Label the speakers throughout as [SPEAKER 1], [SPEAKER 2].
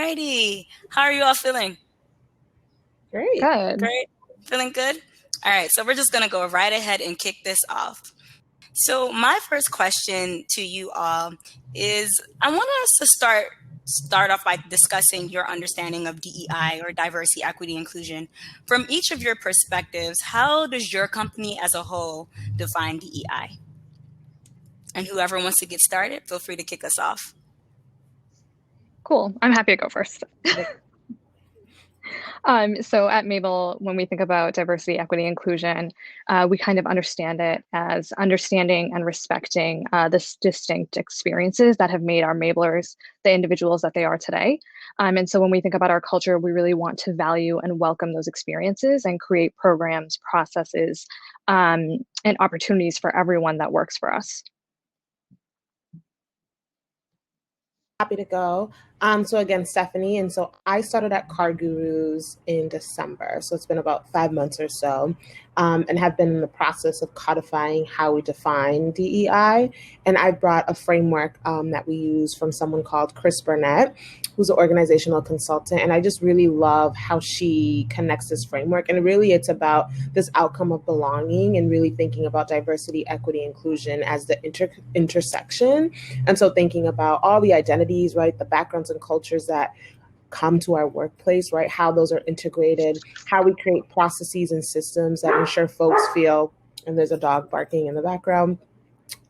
[SPEAKER 1] righty. How are you all feeling?
[SPEAKER 2] Great.
[SPEAKER 3] Good.
[SPEAKER 1] Great? Feeling good? All right, so we're just going to go right ahead and kick this off. So my first question to you all is I want us to start off by discussing your understanding of DEI or diversity, equity, inclusion. From each of your perspectives, how does your company as a whole define DEI? And whoever wants to get started, feel free to kick us off.
[SPEAKER 3] Cool. I'm happy to go first. So at Mabel, when we think about diversity, equity, inclusion, we kind of understand it as understanding and respecting the distinct experiences that have made our Mablers the individuals that they are today. And so when we think about our culture, we really want to value and welcome those experiences and create programs, processes, and opportunities for everyone that works for us.
[SPEAKER 2] Happy to go. So again, Stephanie, and so I started at Card Gurus in December. So it's been about 5 months or so, and have been in the process of codifying how we define DEI. And I brought a framework that we use from someone called Chris Burnett, who's an organizational consultant. And I just really love how she connects this framework. And really it's about this outcome of belonging and really thinking about diversity, equity, inclusion as the intersection. And so thinking about all the identities, right, the backgrounds and cultures that come to our workplace, right, how those are integrated, how we create processes and systems that ensure folks feel, and there's a dog barking in the background,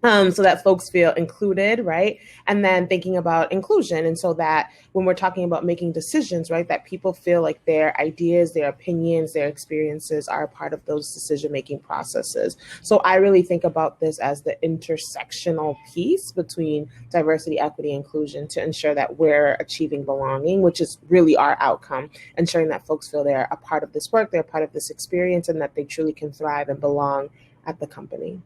[SPEAKER 2] so that folks feel included, right? And then thinking about inclusion. And so that when we're talking about making decisions, right, that people feel like their ideas, their opinions, their experiences are a part of those decision-making processes. So I really think about this as the intersectional piece between diversity, equity, inclusion to ensure that we're achieving belonging, which is really our outcome, ensuring that folks feel they're a part of this work, they're a part of this experience, and that they truly can thrive and belong at the company.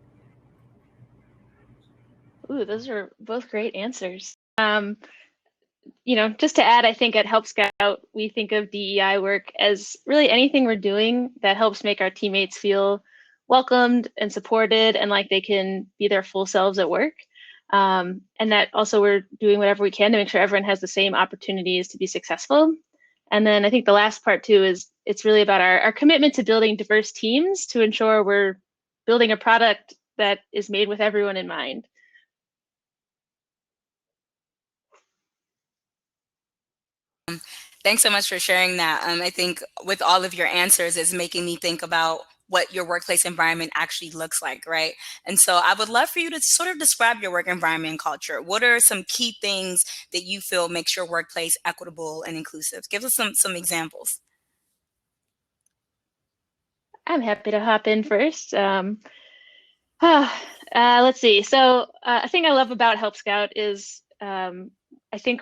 [SPEAKER 4] Ooh, those are both great answers. Just to add, I think at Help Scout, we think of DEI work as really anything we're doing that helps make our teammates feel welcomed and supported and like they can be their full selves at work. And that also we're doing whatever we can to make sure everyone has the same opportunities to be successful. And then I think the last part too is it's really about our commitment to building diverse teams to ensure we're building a product that is made with everyone in mind.
[SPEAKER 1] Thanks so much for sharing that. I think with all of your answers, it's making me think about what your workplace environment actually looks like, right? And so I would love for you to sort of describe your work environment and culture. What are some key things that you feel makes your workplace equitable and inclusive? Give us some examples.
[SPEAKER 4] I'm happy to hop in first. Let's see. So a thing I love about Help Scout is I think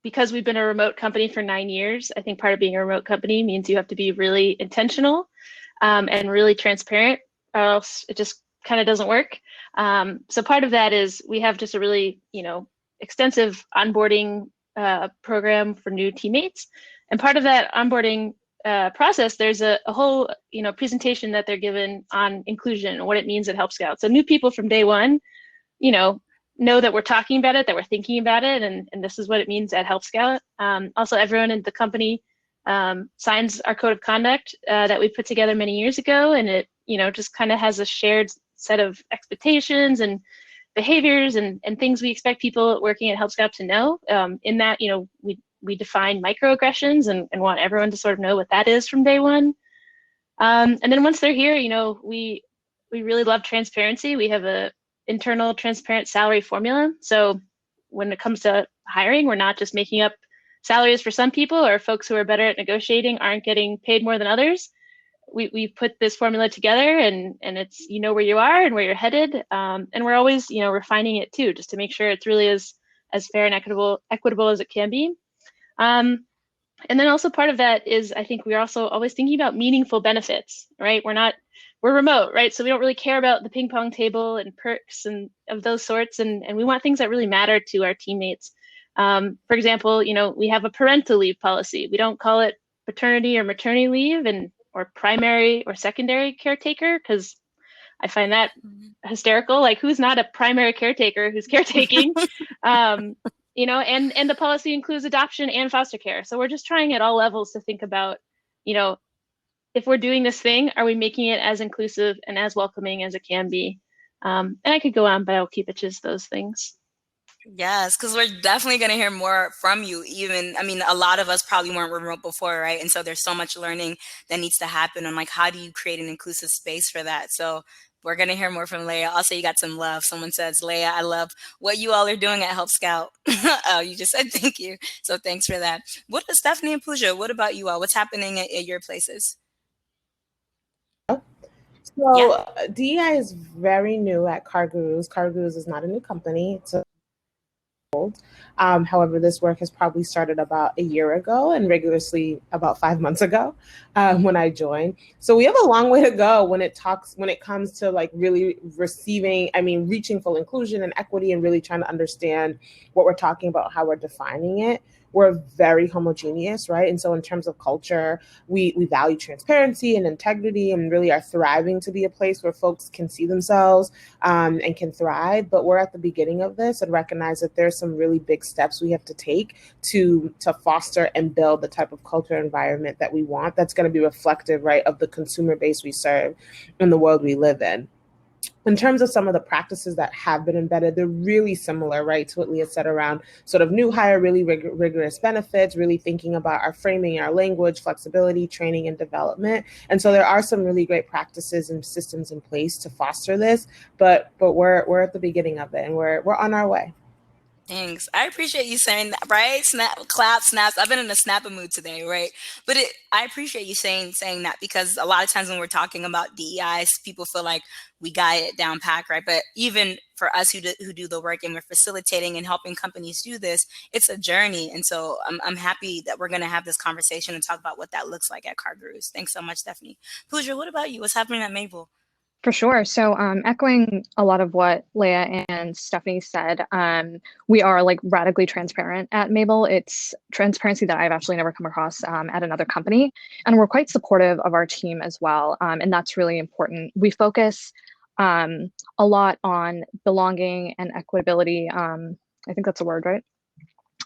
[SPEAKER 4] because we've been a remote company for 9 years, I think part of being a remote company means you have to be really intentional and really transparent, or else it just kind of doesn't work. So part of that is we have just a really, extensive onboarding program for new teammates. And part of that onboarding process, there's a whole, presentation that they're given on inclusion and what it means at Help Scout. So new people from day one, know that we're talking about it, that we're thinking about it, and this is what it means at Help Scout. Also, everyone in the company signs our code of conduct that we put together many years ago, and it, just kind of has a shared set of expectations and behaviors and things we expect people working at Help Scout to know. In that, we define microaggressions and want everyone to sort of know what that is from day one. And then once they're here, we really love transparency. We have a internal transparent salary formula. So when it comes to hiring, we're not just making up salaries for some people, or folks who are better at negotiating aren't getting paid more than others. We put this formula together and it's, where you are and where you're headed. And we're always, refining it too, just to make sure it's really as fair and equitable as it can be. And then also part of that is, I think we're also always thinking about meaningful benefits, right? We're remote, right? So we don't really care about the ping pong table and perks and of those sorts. And we want things that really matter to our teammates. For example, we have a parental leave policy. We don't call it paternity or maternity leave or primary or secondary caretaker, because I find that hysterical. Like, who's not a primary caretaker who's caretaking? and the policy includes adoption and foster care. So we're just trying at all levels to think about, if we're doing this thing, are we making it as inclusive and as welcoming as it can be? And I could go on, but I'll keep it just those things.
[SPEAKER 1] Yes, because we're definitely going to hear more from you. A lot of us probably weren't remote before, right? And so there's so much learning that needs to happen on like, how do you create an inclusive space for that? So we're going to hear more from Leah. Also, you got some love. Someone says, Leah, I love what you all are doing at Help Scout. Oh, you just said thank you. So thanks for that. What is Stephanie and Pooja? What about you all? What's happening at your places? Yeah.
[SPEAKER 2] So DEI is very new at CarGurus. CarGurus is not a new company. It's old. However, this work has probably started about a year ago and rigorously about 5 months ago when I joined. So we have a long way to go when it comes to like really reaching full inclusion and equity and really trying to understand what we're talking about, how we're defining it. We're very homogeneous, right? And so in terms of culture, we value transparency and integrity and really are thriving to be a place where folks can see themselves and can thrive. But we're at the beginning of this and recognize that there's some really big steps we have to take to foster and build the type of culture environment that we want that's going to be reflective, right, of the consumer base we serve in the world we live in. In terms of some of the practices that have been embedded, they're really similar, right, to what Leah said around sort of new hire, really rigorous benefits, really thinking about our framing, our language, flexibility, training, and development. And so there are some really great practices and systems in place to foster this, but we're at the beginning of it, and we're on our way.
[SPEAKER 1] Thanks. I appreciate you saying that, right? Snap, clap, snaps. I've been in a snapper mood today, right? But I appreciate you saying that, because a lot of times when we're talking about DEI, people feel like we got it down pack, right? But even for us who do the work and we're facilitating and helping companies do this, it's a journey. And so I'm happy that we're going to have this conversation and talk about what that looks like at CarGurus. Thanks so much, Stephanie. Pooja, what about you? What's happening at Maple?
[SPEAKER 3] For sure. So echoing a lot of what Leah and Stephanie said, we are like radically transparent at Mabel. It's transparency that I've actually never come across at another company. And we're quite supportive of our team as well. And that's really important. We focus a lot on belonging and equitability. I think that's a word, right?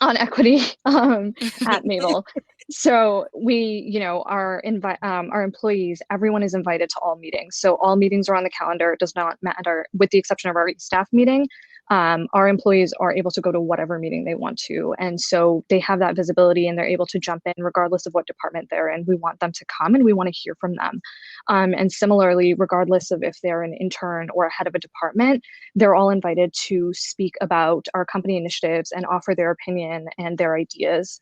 [SPEAKER 3] On equity at Mabel. So we, our employees, everyone is invited to all meetings. So all meetings are on the calendar. It does not matter, with the exception of our staff meeting. Our employees are able to go to whatever meeting they want to. And so they have that visibility and they're able to jump in regardless of what department they're in. We want them to come and we want to hear from them. And similarly, regardless of if they're an intern or a head of a department, they're all invited to speak about our company initiatives and offer their opinion and their ideas.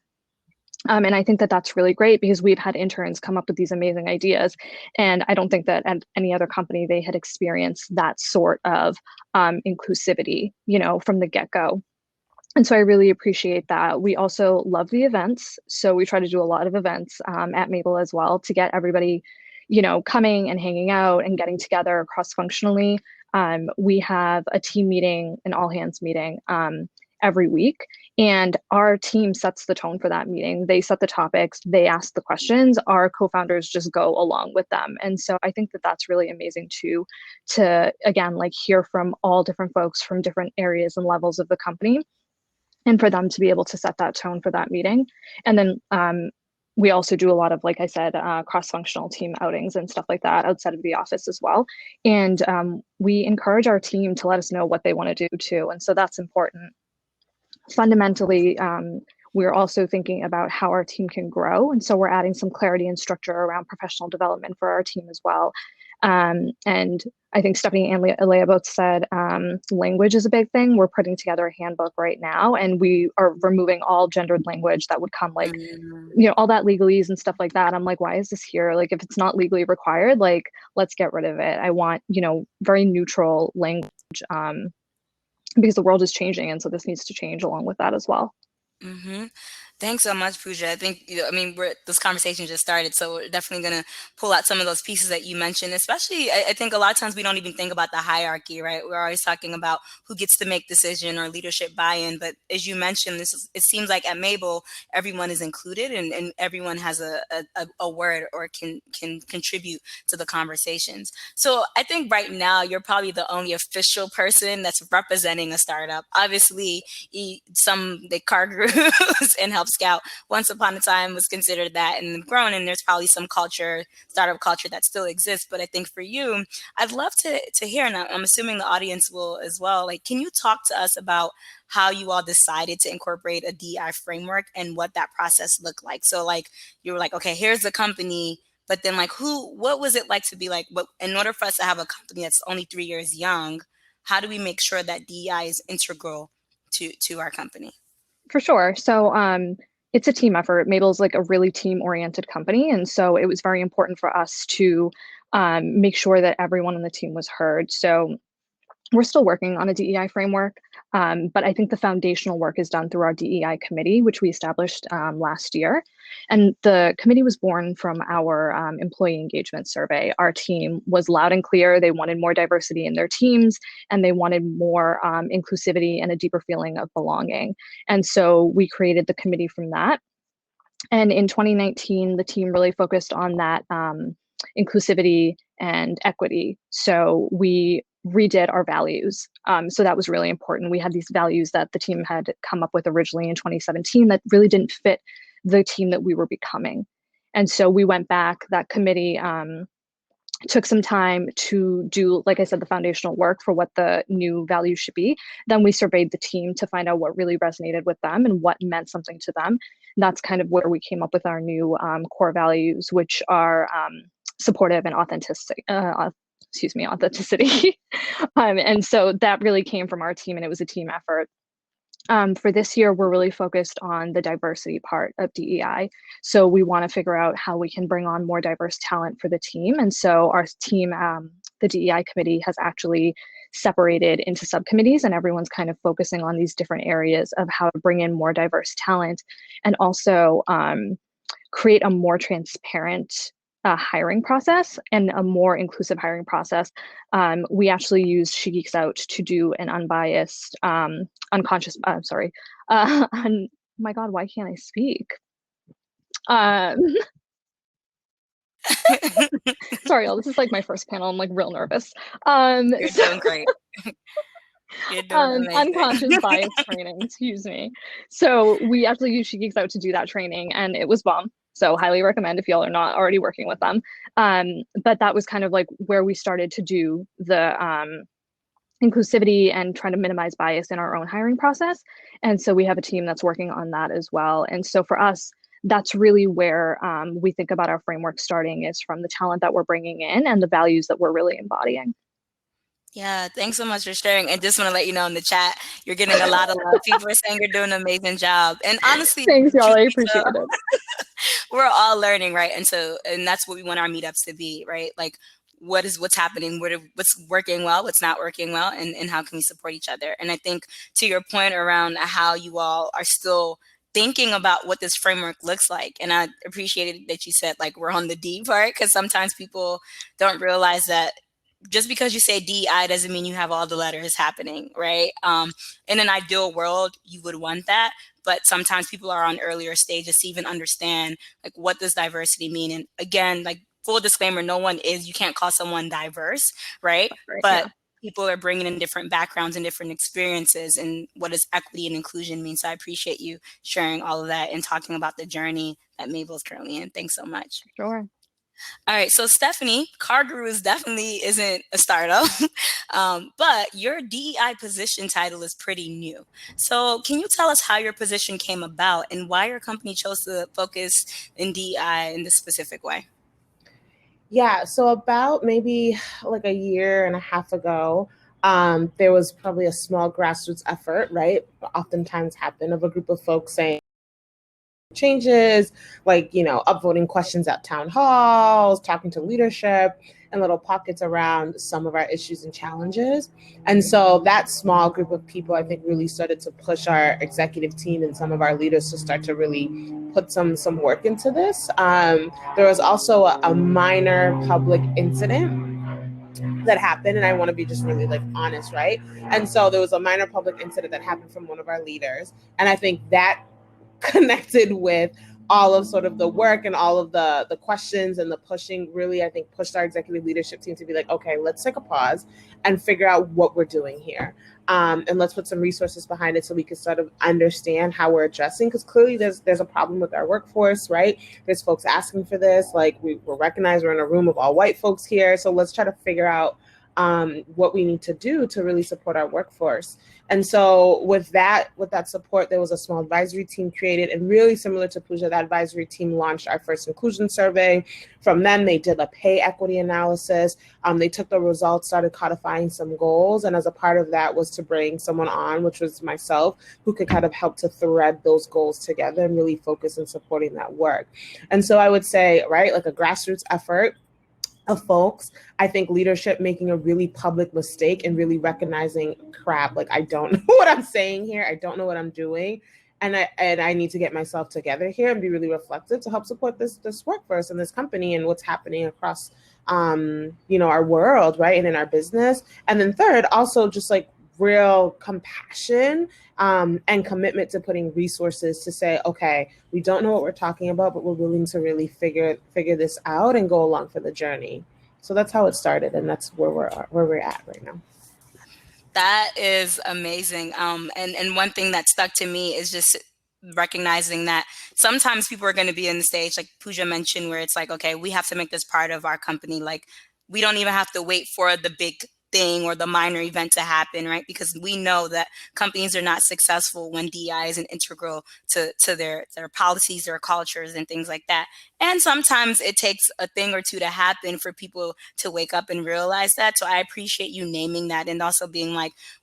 [SPEAKER 3] And I think that that's really great because we've had interns come up with these amazing ideas. And I don't think that at any other company they had experienced that sort of inclusivity, from the get-go. And so I really appreciate that. We also love the events. So we try to do a lot of events at Mabel as well to get everybody, coming and hanging out and getting together cross-functionally. We have a team meeting, an all-hands meeting every week. And our team sets the tone for that meeting. They set the topics, they ask the questions, our co-founders just go along with them. And so I think that that's really amazing too, to again, like hear from all different folks from different areas and levels of the company, and for them to be able to set that tone for that meeting. And then we also do a lot of, like I said, cross-functional team outings and stuff like that outside of the office as well. And we encourage our team to let us know what they want to do too. And so that's important. Fundamentally, we're also thinking about how our team can grow. And so we're adding some clarity and structure around professional development for our team as well. And I think Stephanie and Leah both said language is a big thing. We're putting together a handbook right now, and we are removing all gendered language that would come, like, all that legalese and stuff like that. I'm like, why is this here? Like, if it's not legally required, like, let's get rid of it. I want, very neutral language. Because the world is changing, and so this needs to change along with that as well.
[SPEAKER 1] Mm-hmm. Thanks so much, Pooja. I think, this conversation just started, so we're definitely going to pull out some of those pieces that you mentioned. Especially, I think a lot of times we don't even think about the hierarchy, right? We're always talking about who gets to make decision or leadership buy-in. But as you mentioned, it seems like at Mabel, everyone is included, and everyone has a word or can contribute to the conversations. So I think right now you're probably the only official person that's representing a startup. Obviously, the car gurus and Help Scout once upon a time was considered that and grown, and there's probably some startup culture that still exists. But I think for you, I'd love to hear, and I'm assuming the audience will as well, like, can you talk to us about how you all decided to incorporate a DEI framework and what that process looked like? So like you were like, okay, here's the company, but then like what was it like to be like, but in order for us to have a company that's only 3 years young, how do we make sure that DEI is integral to our company?
[SPEAKER 3] For sure. So it's a team effort. Mabel's like a really team-oriented company, and so it was very important for us to make sure that everyone on the team was heard. So we're still working on a DEI framework, but I think the foundational work is done through our DEI committee, which we established last year. And the committee was born from our employee engagement survey. Our team was loud and clear. They wanted more diversity in their teams, and they wanted more inclusivity and a deeper feeling of belonging. And so we created the committee from that. And in 2019, the team really focused on that inclusivity and equity. So we redid our values. So that was really important. We had these values that the team had come up with originally in 2017 that really didn't fit the team that we were becoming. And so we went back, that committee took some time to do, like I said, the foundational work for what the new values should be. Then we surveyed the team to find out what really resonated with them and what meant something to them. And that's kind of where we came up with our new core values, which are supportive and authenticity. Authenticity. And so that really came from our team, and it was a team effort. For this year, we're really focused on the diversity part of DEI. So we want to figure out how we can bring on more diverse talent for the team. And so our team, the DEI committee, has actually separated into subcommittees, and everyone's kind of focusing on these different areas of how to bring in more diverse talent and also create a more transparent hiring process and a more inclusive hiring process. We actually used She Geeks Out to do an unbiased, my God, why can't I speak? Sorry, y'all, this is like my first panel. I'm like real nervous.
[SPEAKER 1] You're doing great. You're doing amazing.
[SPEAKER 3] Unconscious bias training, excuse me. So we actually used She Geeks Out to do that training, and it was bomb. So highly recommend if y'all are not already working with them. But that was kind of like where we started to do the inclusivity and trying to minimize bias in our own hiring process. And so we have a team that's working on that as well. And so for us, that's really where we think about our framework starting, is from the talent that we're bringing in and the values that we're really embodying.
[SPEAKER 1] Yeah, thanks so much for sharing. And just want to let you know in the chat, you're getting a lot of love. People are saying you're doing an amazing job. And honestly,
[SPEAKER 3] thanks, y'all. I appreciate it.
[SPEAKER 1] We're all learning, right? And that's what we want our meetups to be, right? Like, what's happening, what's working well, what's not working well, and how can we support each other? And I think to your point around how you all are still thinking about what this framework looks like, and I appreciated that you said like we're on the D part, because sometimes people don't realize that just because you say DI doesn't mean you have all the letters happening, right? In an ideal world, you would want that, but sometimes people are on earlier stages to even understand like what does diversity mean. And again, like full disclaimer, you can't call someone diverse, right? But yeah, people are bringing in different backgrounds and different experiences, and what does equity and inclusion mean? So I appreciate you sharing all of that and talking about the journey that Mabel is currently in. Thanks so much.
[SPEAKER 3] Sure.
[SPEAKER 1] All right, so Stephanie, Car Gurus definitely isn't a startup, but your DEI position title is pretty new. So can you tell us how your position came about and why your company chose to focus in DEI in this specific way?
[SPEAKER 2] Yeah, so about maybe like a year and a half ago, there was probably a small grassroots effort, right? Oftentimes happen, of a group of folks saying, changes, like, upvoting questions at town halls, talking to leadership, and little pockets around some of our issues and challenges. And so that small group of people, I think, really started to push our executive team and some of our leaders to start to really put some work into this. There was also a minor public incident that happened, and I want to be just really honest, right? And so there was a minor public incident that happened from one of our leaders, and I think that connected with all of sort of the work and all of the questions and the pushing, really, I think, pushed our executive leadership team to be like, okay, let's take a pause and figure out what we're doing here. And let's put some resources behind it so we can sort of understand how we're addressing, because clearly there's a problem with our workforce, right? There's folks asking for this. We're recognized we're in a room of all white folks here. So let's try to figure out what we need to do to really support our workforce. And so with that support, there was a small advisory team created, and really similar to Pooja, that advisory team launched our first inclusion survey. From then, they did a pay equity analysis. They took the results, started codifying some goals, and as a part of that was to bring someone on, which was myself, who could kind of help to thread those goals together and really focus on supporting that work. And so I would say, right, a grassroots effort of folks, I think leadership making a really public mistake and really recognizing, crap, I don't know what I'm saying here. I don't know what I'm doing. And I need to get myself together here and be really reflective to help support this workforce and this company and what's happening across, our world, right? And in our business. And then third, also just real compassion and commitment to putting resources to say, okay, we don't know what we're talking about, but we're willing to really figure this out and go along for the journey. So that's how it started, and that's where we're at right now.
[SPEAKER 1] That is amazing. And one thing that stuck to me is just recognizing that sometimes people are going to be in the stage, like Pooja mentioned, where it's okay, we have to make this part of our company. We don't even have to wait for the big thing or the minor event to happen, right? Because we know that companies are not successful when DEI isn't integral to their policies, their cultures, and things like that. And sometimes it takes a thing or two to happen for people to wake up and realize that. So I appreciate you naming that and also being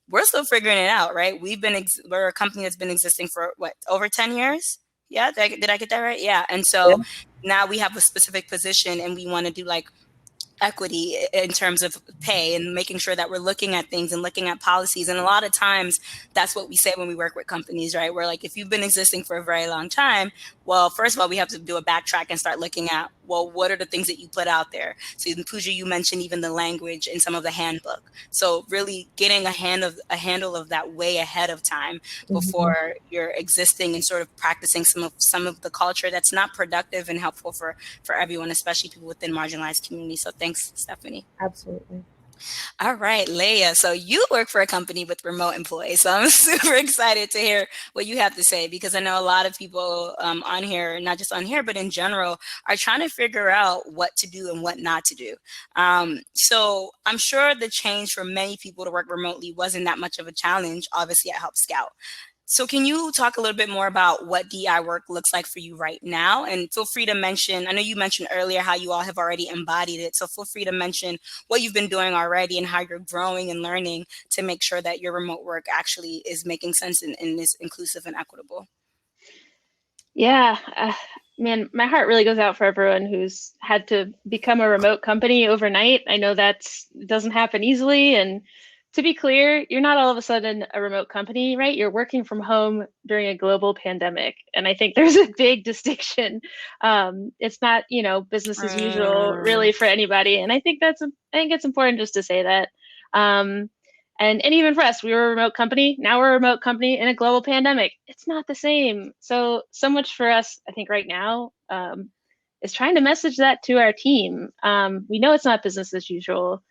[SPEAKER 1] we're still figuring it out, right? We're a company that's been existing for over 10 years? Yeah, did I get that right? Yeah. And so now we have a specific position and we want to do equity in terms of pay and making sure that we're looking at things and looking at policies. And a lot of times that's what we say when we work with companies, right? We're if you've been existing for a very long time, well, first of all, we have to do a backtrack and start looking at, well, what are the things that you put out there? So Pooja, you mentioned even the language in some of the handbook. So really getting a handle of that way ahead of time before you're existing and sort of practicing some of the culture that's not productive and helpful for everyone, especially people within marginalized communities. So thanks, Stephanie.
[SPEAKER 2] Absolutely.
[SPEAKER 1] All right, Leah. So you work for a company with remote employees. So I'm super excited to hear what you have to say, because I know a lot of people on here, not just on here, but in general, are trying to figure out what to do and what not to do. So I'm sure the change for many people to work remotely wasn't that much of a challenge, obviously at Help Scout. So can you talk a little bit more about what DI work looks like for you right now? And feel free to mention, I know you mentioned earlier how you all have already embodied it. So feel free to mention what you've been doing already and how you're growing and learning to make sure that your remote work actually is making sense and is inclusive and equitable.
[SPEAKER 4] Yeah, man, my heart really goes out for everyone who's had to become a remote company overnight. I know that doesn't happen easily. And to be clear, you're not all of a sudden a remote company, right? You're working from home during a global pandemic. And I think there's a big distinction. It's not, business as usual really for anybody. And I think it's important just to say that. And even for us, we were a remote company. Now we're a remote company in a global pandemic. It's not the same. So much for us, I think right now, is trying to message that to our team. We know it's not business as usual.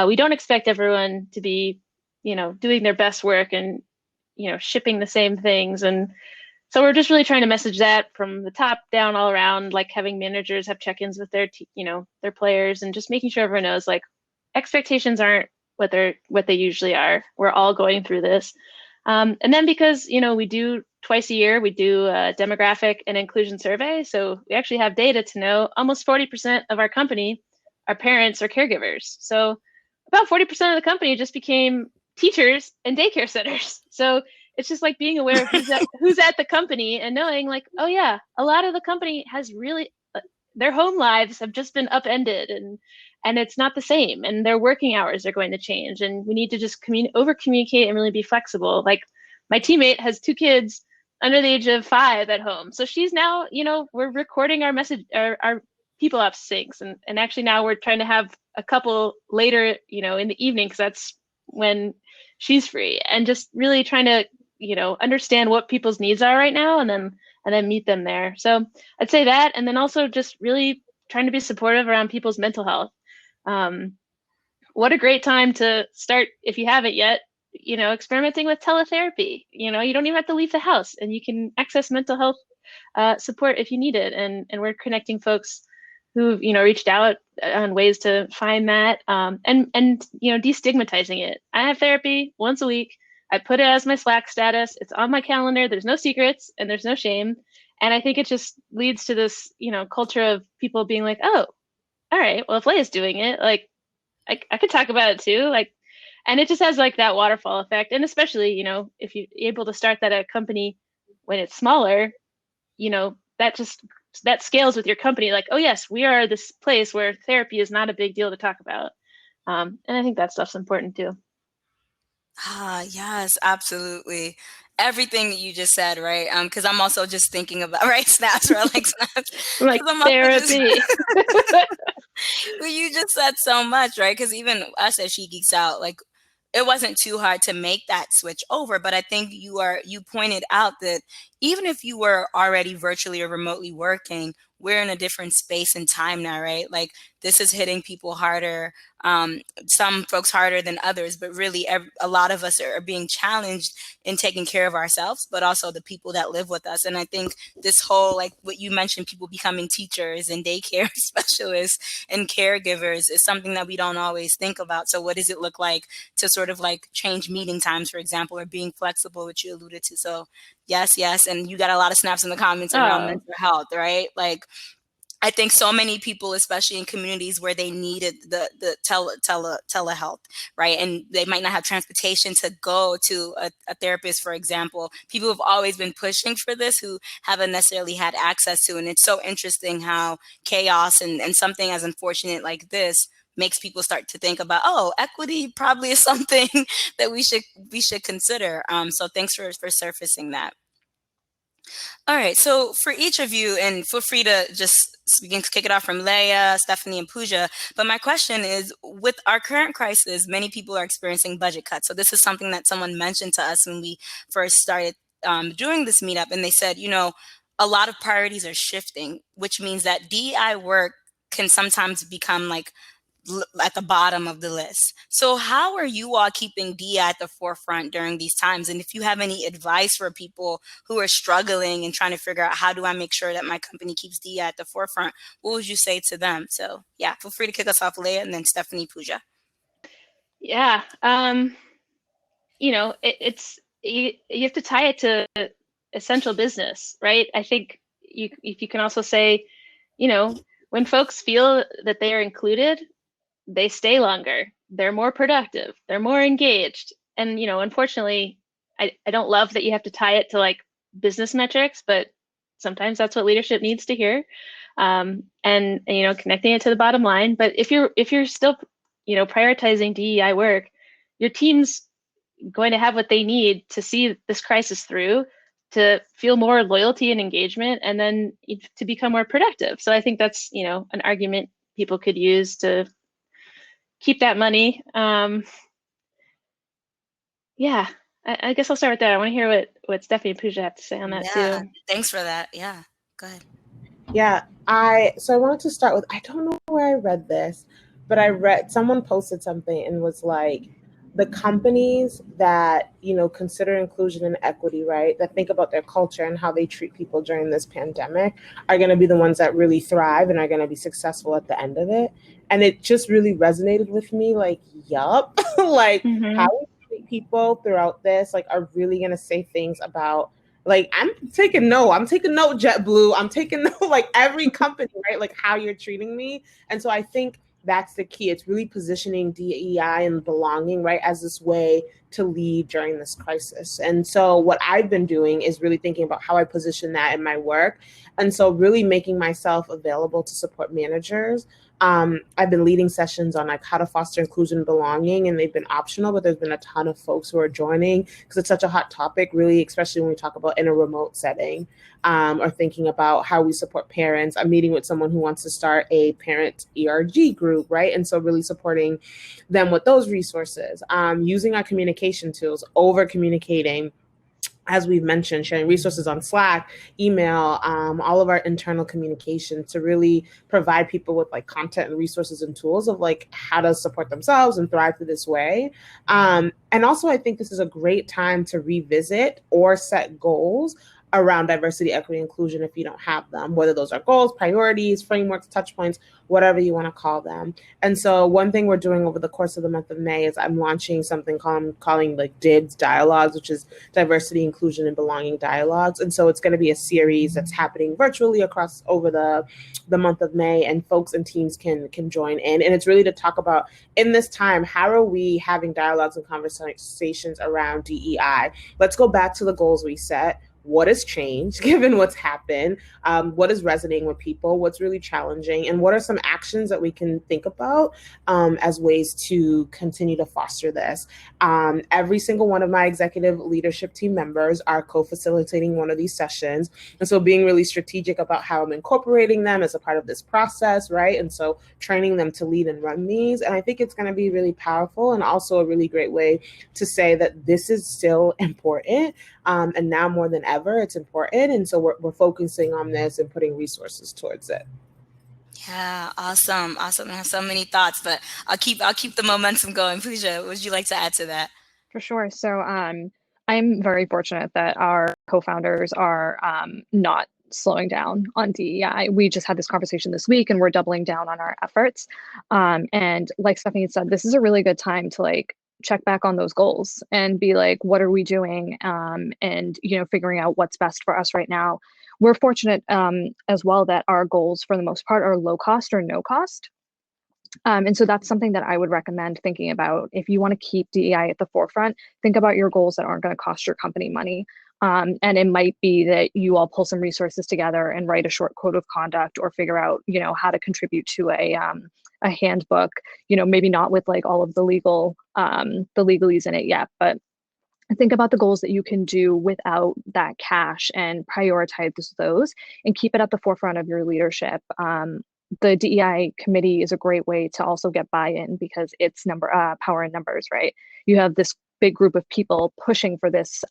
[SPEAKER 4] We don't expect everyone to be, doing their best work and, shipping the same things. And so we're just really trying to message that from the top down all around, having managers have check-ins with their, their players, and just making sure everyone knows expectations aren't what they usually are. We're all going through this. And then because, we do twice a year, we do a demographic and inclusion survey. So we actually have data to know almost 40% of our company are parents or caregivers. So about 40% of the company just became teachers and daycare centers. So it's just like being aware of who's at the company and knowing like, oh yeah, a lot of the company has really their home lives have just been upended, and it's not the same, and their working hours are going to change, and we need to just over communicate and really be flexible. Like my teammate has 2 kids under the age of 5 at home, so she's now, we're recording our message, our people ops syncs, and actually now we're trying to have a couple later, in the evening, because that's when she's free, and just really trying to understand what people's needs are right now, and then meet them there. So I'd say that, and then also just really trying to be supportive around people's mental health. What a great time to start, if you haven't yet, experimenting with teletherapy. You don't even have to leave the house, and you can access mental health support if you need it. And we're connecting folks who've reached out on ways to find that, and destigmatizing it. I have therapy once a week. I put it as my Slack status. It's on my calendar. There's no secrets and there's no shame. And I think it just leads to this, culture of people being like, oh, all right, well, if Leia's doing it, like I could talk about it too. Like, and it just has like that waterfall effect. And especially, if you're able to start that at a company when it's smaller, that scales with your company. Like, oh yes, we are this place where therapy is not a big deal to talk about. And I think that stuff's important too.
[SPEAKER 1] Yes, absolutely. Everything that you just said, right? Because I'm also just thinking about, right, snaps, right? Like snaps.
[SPEAKER 4] Like
[SPEAKER 1] 'Cause I'm also
[SPEAKER 4] therapy.
[SPEAKER 1] well, you just said so much, right? Because even us as She Geeks Out, like it wasn't too hard to make that switch over. But I think you pointed out that even if you were already virtually or remotely working, we're in a different space and time now, right? Like this is hitting people harder, some folks harder than others, but really a lot of us are being challenged in taking care of ourselves, but also the people that live with us. And I think this whole, like what you mentioned, people becoming teachers and daycare specialists and caregivers is something that we don't always think about. So what does it look like to sort of like change meeting times, for example, or being flexible, which you alluded to? So yes. And you got a lot of snaps in the comments around mental health, right? Like I think so many people, especially in communities where they needed the telehealth, right? And they might not have transportation to go to a therapist, for example. People have always been pushing for this who haven't necessarily had access to. And it's so interesting how chaos and something as unfortunate like this makes people start to think about, oh, equity probably is something that we should consider. So thanks for surfacing that. All right. So for each of you, and feel free to just begin to kick it off from Leia, Stephanie, and Pooja. But my question is, with our current crisis, many people are experiencing budget cuts. So this is something that someone mentioned to us when we first started doing this meetup. And they said, a lot of priorities are shifting, which means that DEI work can sometimes become like at the bottom of the list. So how are you all keeping DEI at the forefront during these times? And if you have any advice for people who are struggling and trying to figure out how do I make sure that my company keeps DEI at the forefront, what would you say to them? So yeah, feel free to kick us off, Leia, and then Stephanie, Pooja.
[SPEAKER 4] Yeah. It's you have to tie it to essential business, right? I think if you can also say, when folks feel that they are included, they stay longer, they're more productive, they're more engaged. And, unfortunately, I don't love that you have to tie it to like business metrics, but sometimes that's what leadership needs to hear. And connecting it to the bottom line. But if you're still, prioritizing DEI work, your team's going to have what they need to see this crisis through, to feel more loyalty and engagement, and then to become more productive. So I think that's, an argument people could use to keep that money. Yeah, I guess I'll start with that. I want to hear what Stephanie and Pooja have to say on that too.
[SPEAKER 1] Thanks for that. Yeah, go ahead.
[SPEAKER 2] Yeah, I wanted to start with, I don't know where I read this, but someone posted something and was like, the companies that, consider inclusion and equity, right, that think about their culture and how they treat people during this pandemic are going to be the ones that really thrive and are going to be successful at the end of it. And it just really resonated with me, like, yup, like how we treat people throughout this, like, are really going to say things about, like, I'm taking note, JetBlue, I'm taking note, like every company, right, like how you're treating me. And so I think that's the key. It's really positioning DEI and belonging, right, as this way to lead during this crisis. And so what I've been doing is really thinking about how I position that in my work. And so really making myself available to support managers. I've been leading sessions on like how to foster inclusion and belonging, and they've been optional, but there's been a ton of folks who are joining because it's such a hot topic, really, especially when we talk about in a remote setting, or thinking about how we support parents. I'm meeting with someone who wants to start a parent ERG group, right? And so really supporting them with those resources, using our communication tools, over communicating, as we've mentioned, sharing resources on Slack, email, all of our internal communication to really provide people with like content and resources and tools of like how to support themselves and thrive through this way. And also, I think this is a great time to revisit or set goals around diversity, equity, inclusion if you don't have them, whether those are goals, priorities, frameworks, touch points, whatever you want to call them. And so one thing we're doing over the course of the month of May is I'm launching something calling like DIBS Dialogues, which is Diversity, Inclusion, and Belonging Dialogues. And so it's going to be a series that's happening virtually across over the month of May, and folks and teams can join in. And it's really to talk about, in this time, how are we having dialogues and conversations around DEI? Let's go back to the goals we set. What has changed given what's happened? What is resonating with people? What's really challenging? And what are some actions that we can think about as ways to continue to foster this? Every single one of my executive leadership team members are co-facilitating one of these sessions. And so being really strategic about how I'm incorporating them as a part of this process, right? And so training them to lead and run these. And I think it's going to be really powerful and also a really great way to say that this is still important. And now more than ever, it's important. And so we're focusing on this and putting resources towards it.
[SPEAKER 1] Yeah, awesome. Awesome. I have so many thoughts, but I'll keep the momentum going. Pooja, would you like to add to that?
[SPEAKER 3] For sure. So I'm very fortunate that our co-founders are not slowing down on DEI. We just had this conversation this week and we're doubling down on our efforts. And like Stephanie said, this is a really good time to like check back on those goals and be like, what are we doing? And, figuring out what's best for us right now. We're fortunate as well that our goals for the most part are low cost or no cost. And so that's something that I would recommend thinking about. If you want to keep DEI at the forefront, think about your goals that aren't going to cost your company money. And it might be that you all pull some resources together and write a short code of conduct or figure out, how to contribute to a handbook, maybe not with like all of the legalese in it yet, but think about the goals that you can do without that cash and prioritize those and keep it at the forefront of your leadership. The DEI committee is a great way to also get buy-in because it's power in numbers, right? You have this big group of people pushing for this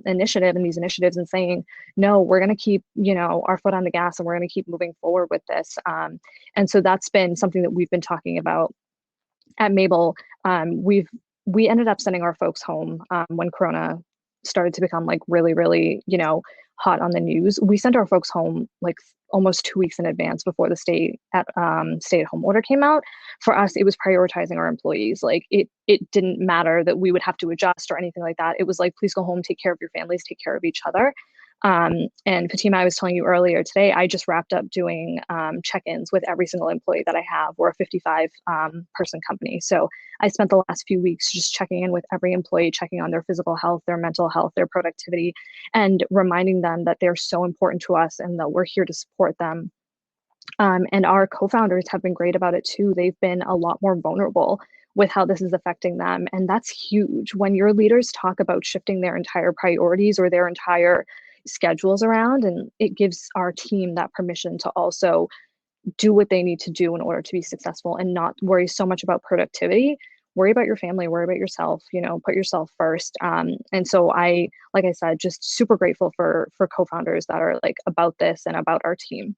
[SPEAKER 3] initiative and these initiatives and saying, no, we're going to keep, our foot on the gas and we're going to keep moving forward with this. And so that's been something that we've been talking about at Mabel. We ended up sending our folks home when Corona started to become like really, really, hot on the news. We sent our folks home like almost 2 weeks in advance before the stay-at-home order came out. For us, it was prioritizing our employees. Like it didn't matter that we would have to adjust or anything like that. It was like, please go home, take care of your families, take care of each other. And Fatima, I was telling you earlier today, I just wrapped up doing check-ins with every single employee that I have. We're a 55 person company. So I spent the last few weeks just checking in with every employee, checking on their physical health, their mental health, their productivity, and reminding them that they're so important to us and that we're here to support them. And our co-founders have been great about it too. They've been a lot more vulnerable with how this is affecting them. And that's huge. When your leaders talk about shifting their entire priorities or their entire schedules around, and it gives our team that permission to also do what they need to do in order to be successful and not worry so much about productivity. Worry about your family, worry about yourself, put yourself first. And so like I said, just super grateful for co-founders that are like about this and about our team.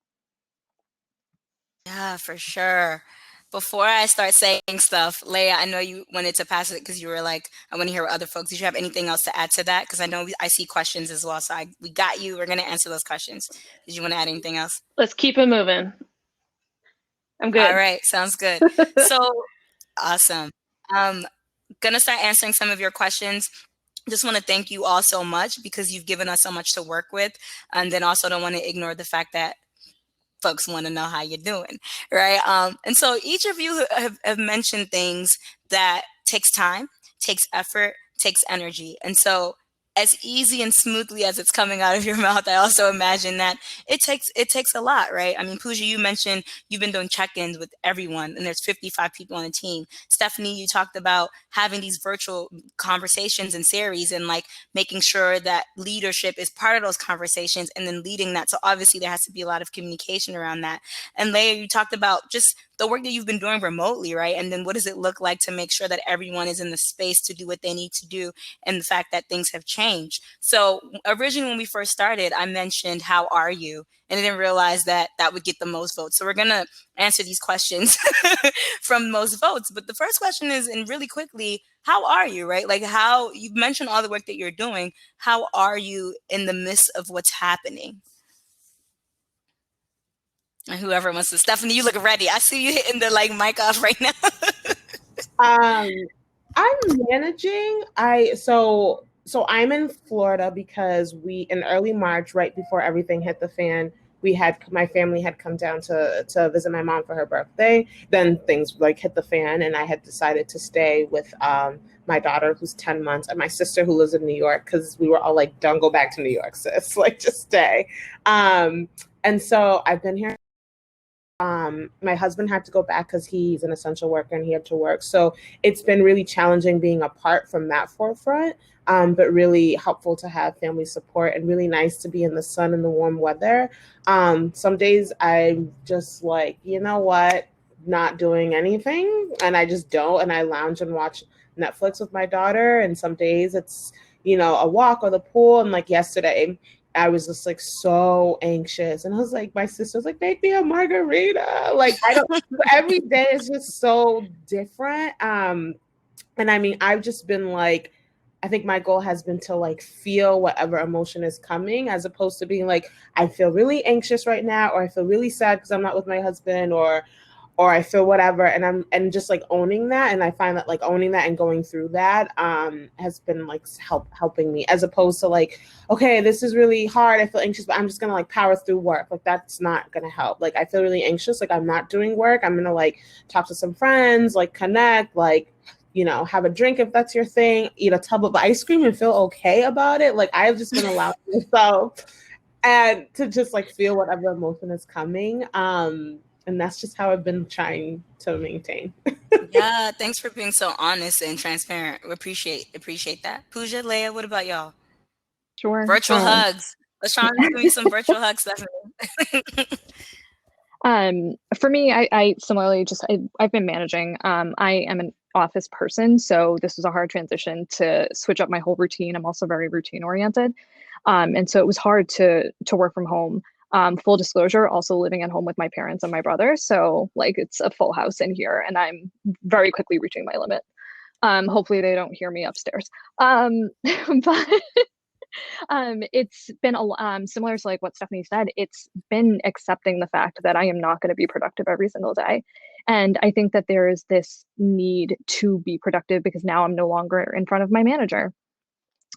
[SPEAKER 1] Yeah, for sure. Before I start saying stuff, Leia, I know you wanted to pass it because you were like, I want to hear what other folks. Did you have anything else to add to that? Because I know I see questions as well. So we got you. We're going to answer those questions. Did you want to add anything else?
[SPEAKER 4] Let's keep it moving. I'm good.
[SPEAKER 1] All right. Sounds good. So awesome. Going to start answering some of your questions. Just want to thank you all so much because you've given us so much to work with. And then also don't want to ignore the fact that folks want to know how you're doing, right? And so each of you have mentioned things that takes time, takes effort, takes energy. And so as easy and smoothly as it's coming out of your mouth, I also imagine that it takes a lot, right? I mean, Pooja, you mentioned you've been doing check-ins with everyone, and there's 55 people on the team. Stephanie, you talked about having these virtual conversations and series, and like making sure that leadership is part of those conversations, and then leading that. So obviously there has to be a lot of communication around that. And Leah, you talked about just the work that you've been doing remotely, right? And then what does it look like to make sure that everyone is in the space to do what they need to do, and the fact that things have changed. So originally when we first started, I mentioned, how are you? And I didn't realize that that would get the most votes. So we're going to answer these questions from most votes. But the first question is, and really quickly, how are you, right? Like, how you mentioned all the work that you're doing. How are you in the midst of what's happening? And whoever wants to, Stephanie, you look ready. I see you hitting the like mic off right now.
[SPEAKER 2] Um, I'm managing. So I'm in Florida because we in early March, right before everything hit the fan, my family had come down to visit my mom for her birthday. Then things like hit the fan, and I had decided to stay with my daughter who's 10 months and my sister who lives in New York, because we were all like, "Don't go back to New York, sis. Like, just stay." And so I've been here. My husband had to go back because he's an essential worker and he had to work. So it's been really challenging being apart from that forefront, but really helpful to have family support, and really nice to be in the sun and the warm weather. Some days I'm just like, you know what, not doing anything, and I just don't, and I lounge and watch Netflix with my daughter. And some days it's, a walk or the pool. And like yesterday, I was just like so anxious, and I was like, my sister was like, make me a margarita. Like, I don't. Every day is just so different. And I mean, I've just been like, I think my goal has been to like feel whatever emotion is coming, as opposed to being like, I feel really anxious right now, or I feel really sad because I'm not with my husband, or I feel whatever, and just like owning that. And I find that like owning that and going through that has been like helping me, as opposed to like, okay, this is really hard, I feel anxious, but I'm just gonna like power through work. Like, that's not gonna help. Like, I feel really anxious, like I'm not doing work, I'm gonna like talk to some friends, like connect, like, have a drink if that's your thing, eat a tub of ice cream and feel okay about it. Like, I've just been allowing myself and to just like feel whatever emotion is coming. And that's just how I've been trying to maintain.
[SPEAKER 1] Yeah, thanks for being so honest and transparent. We appreciate that. Pooja, Leah, what about y'all?
[SPEAKER 3] Sure.
[SPEAKER 1] Virtual hugs. LaShawn, give me some virtual hugs, Stephanie.
[SPEAKER 3] For me, I similarly I've been managing. I am an office person, so this was a hard transition to switch up my whole routine. I'm also very routine oriented. And so it was hard to work from home. Full disclosure, also living at home with my parents and my brother. So like, it's a full house in here, and I'm very quickly reaching my limit. Hopefully they don't hear me upstairs. But it's been similar to like what Stephanie said. It's been accepting the fact that I am not going to be productive every single day. And I think that there is this need to be productive because now I'm no longer in front of my manager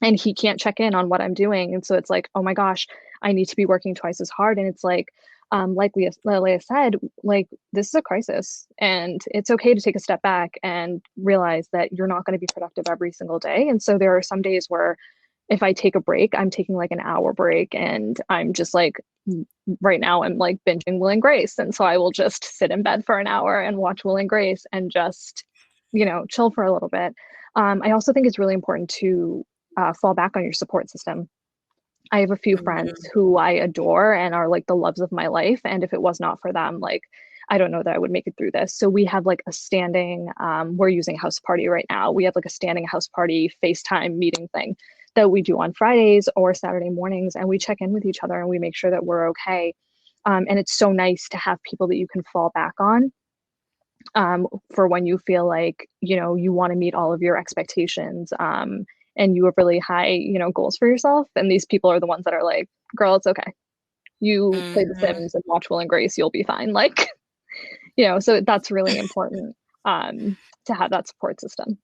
[SPEAKER 3] and he can't check in on what I'm doing. And so it's like, oh my gosh, I need to be working twice as hard. And it's like Leah said, like, this is a crisis, and it's okay to take a step back and realize that you're not going to be productive every single day. And so there are some days where if I take a break, I'm taking like an hour break, and I'm just like, right now I'm like binging Will and Grace. And so I will just sit in bed for an hour and watch Will and Grace and just, chill for a little bit. I also think it's really important to fall back on your support system. I have a few friends who I adore and are like the loves of my life. And if it was not for them, like, I don't know that I would make it through this. So we have like a standing, we're using House Party right now. We have like a standing House Party FaceTime meeting thing that we do on Fridays or Saturday mornings. And we check in with each other and we make sure that we're okay. And it's so nice to have people that you can fall back on for when you feel like, you want to meet all of your expectations. And you have really high, goals for yourself. And these people are the ones that are like, girl, it's okay. You play The Sims and watch Will and Grace, you'll be fine. Like, so that's really important to have that support system.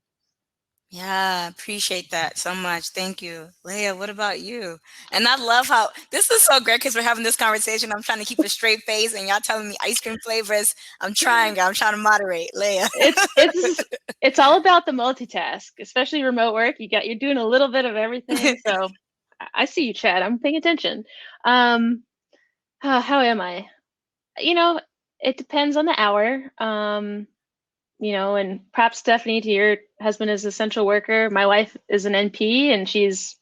[SPEAKER 1] Yeah, appreciate that so much. Thank you. Leah, what about you? And I love how this is so great because we're having this conversation. I'm trying to keep a straight face and y'all telling me ice cream flavors. I'm trying to moderate. Leah.
[SPEAKER 4] It's all about the multitask, especially remote work. You're doing a little bit of everything. So I see you, Chad. I'm paying attention. How am I? You know, it depends on the hour. And perhaps Stephanie, to your husband is an essential worker. My wife is an NP and she's,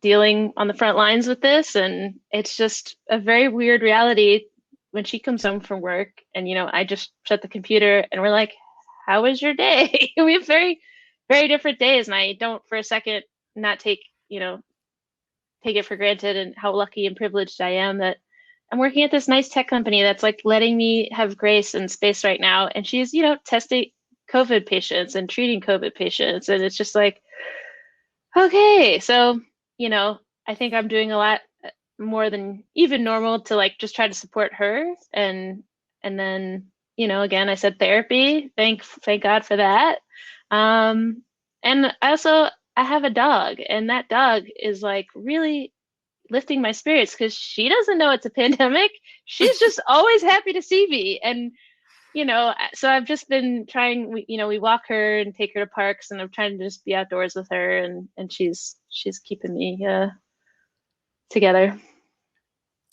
[SPEAKER 4] dealing on the front lines with this. And it's just a very weird reality when she comes home from work and, I just shut the computer and we're like, how was your day? We have very, very different days. And I don't for a second not take it for granted and how lucky and privileged I am that I'm working at this nice tech company that's like letting me have grace and space right now. And she's, testing COVID patients and treating COVID patients. And it's just like, okay. So, I think I'm doing a lot more than even normal to like just try to support her. And then, again, I said therapy. Thank God for that. And I have a dog, and that dog is like really lifting my spirits because she doesn't know it's a pandemic. She's just always happy to see me. And, so I've just been trying, we walk her and take her to parks, and I'm trying to just be outdoors with her, and she's keeping me together.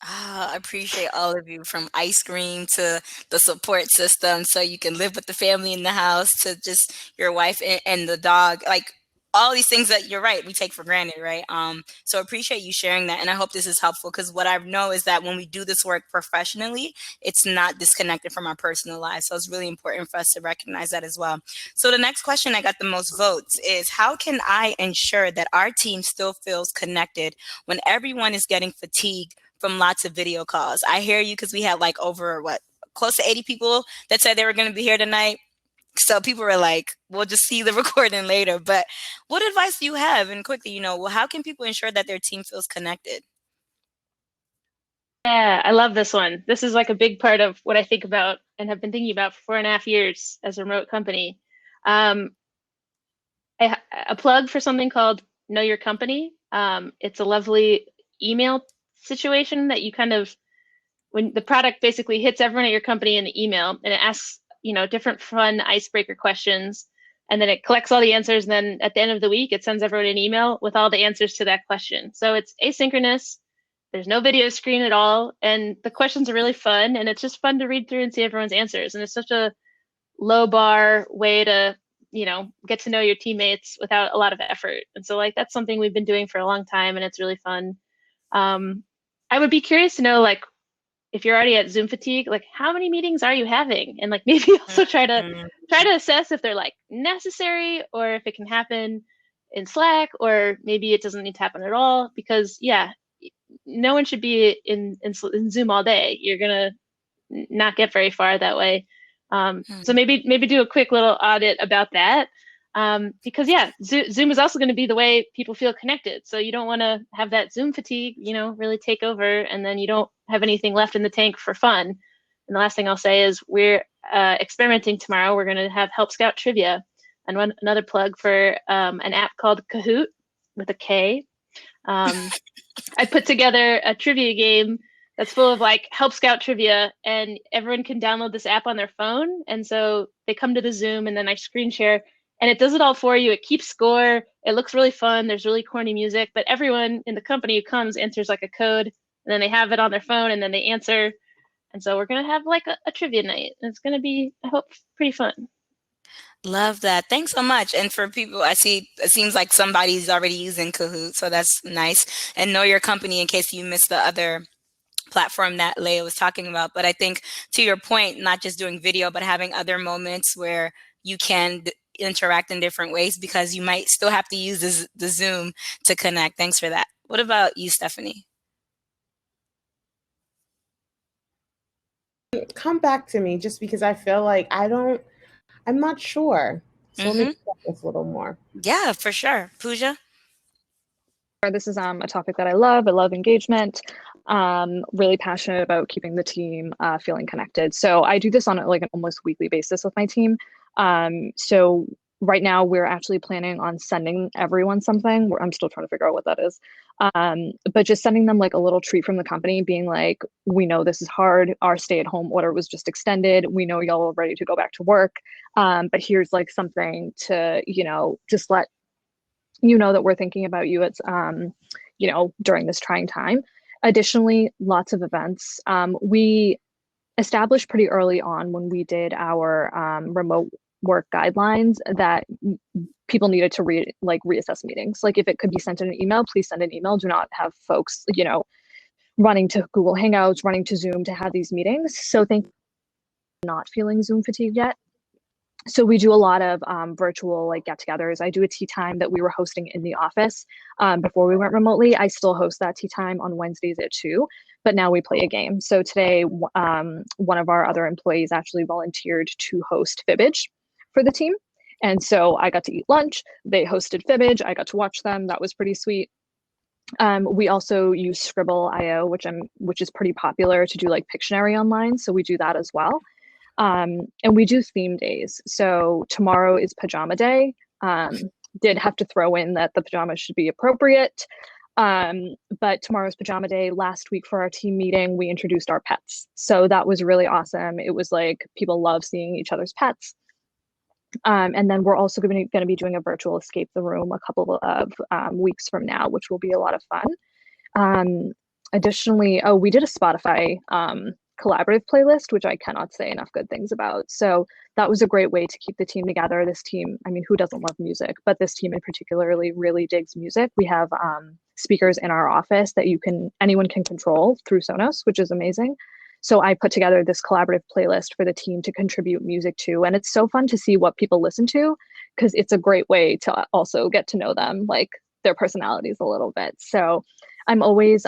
[SPEAKER 1] I appreciate all of you from ice cream to the support system so you can live with the family in the house to just your wife and the dog. Like all these things that you're right, we take for granted, right? So appreciate you sharing that. And I hope this is helpful because what I know is that when we do this work professionally, it's not disconnected from our personal lives. So it's really important for us to recognize that as well. So the next question I got the most votes is how can I ensure that our team still feels connected when everyone is getting fatigued from lots of video calls? I hear you because we had like over close to 80 people that said they were going to be here tonight. So people were like, we'll just see the recording later. But what advice do you have? And quickly, how can people ensure that their team feels connected?
[SPEAKER 4] Yeah, I love this one. This is like a big part of what I think about and have been thinking about for 4.5 years as a remote company. Um, a plug for something called Know Your Company. It's a lovely email situation that you kind of, when the product basically hits everyone at your company in the email and it asks, different fun icebreaker questions. And then it collects all the answers. And then at the end of the week, it sends everyone an email with all the answers to that question. So it's asynchronous. There's no video screen at all. And the questions are really fun. And it's just fun to read through and see everyone's answers. And it's such a low bar way to, get to know your teammates without a lot of effort. And so like, that's something we've been doing for a long time and it's really fun. I would be curious to know, like, if you're already at Zoom fatigue, like how many meetings are you having? And like maybe also try to assess if they're like necessary or if it can happen in Slack or maybe it doesn't need to happen at all. Because yeah, no one should be in Zoom all day. You're gonna not get very far that way. So maybe do a quick little audit about that. Because yeah, Zoom is also going to be the way people feel connected. So you don't want to have that Zoom fatigue, really take over, and then you don't have anything left in the tank for fun. And the last thing I'll say is we're experimenting tomorrow. We're going to have Help Scout trivia, and another plug for an app called Kahoot with a K. I put together a trivia game that's full of like Help Scout trivia, and everyone can download this app on their phone. And so they come to the Zoom, and then I screen share and it does it all for you. It keeps score. It looks really fun. There's really corny music, but everyone in the company who comes enters like a code, and then they have it on their phone, and then they answer. And so we're going to have like a trivia night. And it's going to be, I hope, pretty fun.
[SPEAKER 1] Love that. Thanks so much. And for people, I see it seems like somebody's already using Kahoot, so that's nice. And know your company in case you missed the other platform that Leah was talking about. But I think to your point, not just doing video, but having other moments where you can interact in different ways because you might still have to use the Zoom to connect. Thanks for that. What about you, Stephanie?
[SPEAKER 2] Come back to me just because I feel like I'm not sure. So let me discuss this a little more.
[SPEAKER 1] Yeah, for sure. Pooja?
[SPEAKER 3] This is a topic that I love. I love engagement. Really passionate about keeping the team feeling connected. So I do this on like an almost weekly basis with my team. So right now we're actually planning on sending everyone something. I'm still trying to figure out what that is. But just sending them like a little treat from the company, being like, we know this is hard. Our stay-at-home order was just extended. We know y'all are ready to go back to work. But here's like something to, just let you know that we're thinking about you. It's, during this trying time. Additionally, lots of events. We established pretty early on when we did our remote work guidelines that people needed to reassess meetings. Like if it could be sent in an email, please send an email. Do not have folks, running to Google Hangouts, running to Zoom to have these meetings. So thank not feeling Zoom fatigue yet. So we do a lot of virtual like get-togethers. I do a tea time that we were hosting in the office before we went remotely. I still host that tea time on Wednesdays at 2, but now we play a game. So today, one of our other employees actually volunteered to host Fibbage for the team. And so I got to eat lunch. They hosted Fibbage. I got to watch them. That was pretty sweet. We also use Scribble.io, which is pretty popular to do like Pictionary online. So we do that as well. And we do theme days. So tomorrow is pajama day. Did have to throw in that the pajamas should be appropriate. But tomorrow's pajama day. Last week for our team meeting, we introduced our pets. So that was really awesome. It was like people love seeing each other's pets. And then we're also going to be doing a virtual escape the room a couple of weeks from now, which will be a lot of fun. Additionally, we did a Spotify collaborative playlist, which I cannot say enough good things about. So that was a great way to keep the team together. This team, I mean, who doesn't love music? But this team in particularly really digs music. We have speakers in our office that anyone can control through Sonos, which is amazing. So I put together this collaborative playlist for the team to contribute music to. And it's so fun to see what people listen to, because it's a great way to also get to know them, like their personalities a little bit. So I'm always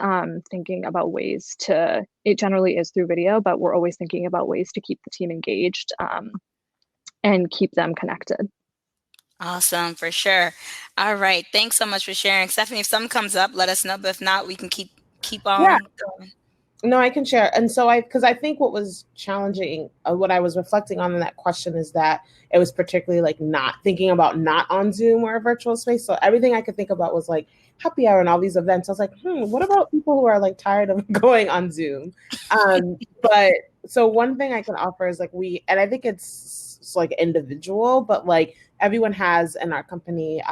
[SPEAKER 3] thinking about ways it generally is through video, but we're always thinking about ways to keep the team engaged and keep them connected.
[SPEAKER 1] Awesome, for sure. All right. Thanks so much for sharing. Stephanie, if something comes up, let us know. But if not, we can keep on going.
[SPEAKER 2] No, I can share. And so because I think what was challenging, what I was reflecting on in that question is that it was particularly like not thinking about not on Zoom or a virtual space. So everything I could think about was like happy hour and all these events. I was like, what about people who are like tired of going on Zoom? But so one thing I can offer is like and I think it's like individual, but like everyone has in our company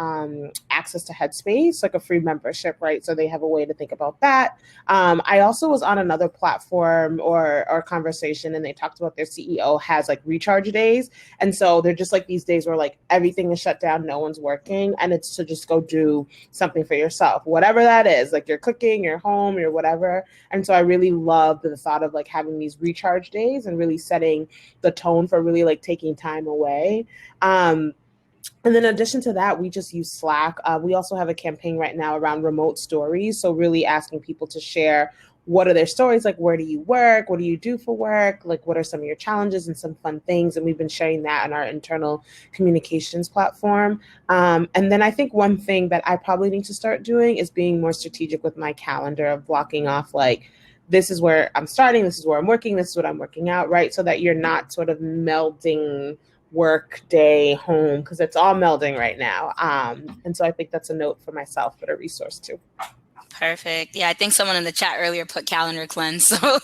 [SPEAKER 2] access to Headspace, like a free membership, right? So they have a way to think about that. I also was on another platform or conversation, and they talked about their CEO has like recharge days. And so they're just like these days where like everything is shut down, no one's working, and it's to just go do something for yourself, whatever that is, like you're cooking, you're home, you're whatever. And so I really love the thought of like having these recharge days and really setting the tone for really like taking time away. And then in addition to that, we just use Slack. We also have a campaign right now around remote stories. So really asking people to share what are their stories, like where do you work? What do you do for work? Like what are some of your challenges and some fun things? And we've been sharing that on our internal communications platform. And then I think one thing that I probably need to start doing is being more strategic with my calendar of blocking off like, this is where I'm starting, this is where I'm working, this is what I'm working out, right? So that you're not sort of melding work, day, home, because it's all melding right now. And so I think that's a note for myself, but a resource too.
[SPEAKER 1] Perfect. Yeah, I think someone in the chat earlier put calendar cleanse, so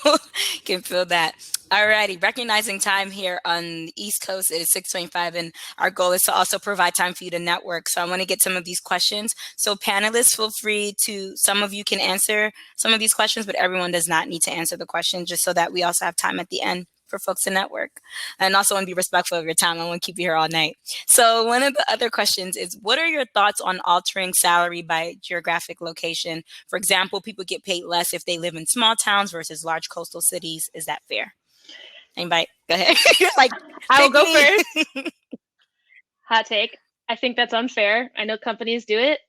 [SPEAKER 1] can feel that. Alrighty, recognizing time here on the East Coast, it is 6:25, and our goal is to also provide time for you to network. So I want to get some of these questions. So panelists, feel free some of you can answer some of these questions, but everyone does not need to answer the question, just so that we also have time at the end for folks to network. And also want to be respectful of your time. I want to keep you here all night. So one of the other questions is, what are your thoughts on altering salary by geographic location? For example, people get paid less if they live in small towns versus large coastal cities. Is that fair? Anybody? Go ahead. Like,
[SPEAKER 4] I will go first. Hot take. I think that's unfair. I know companies do it.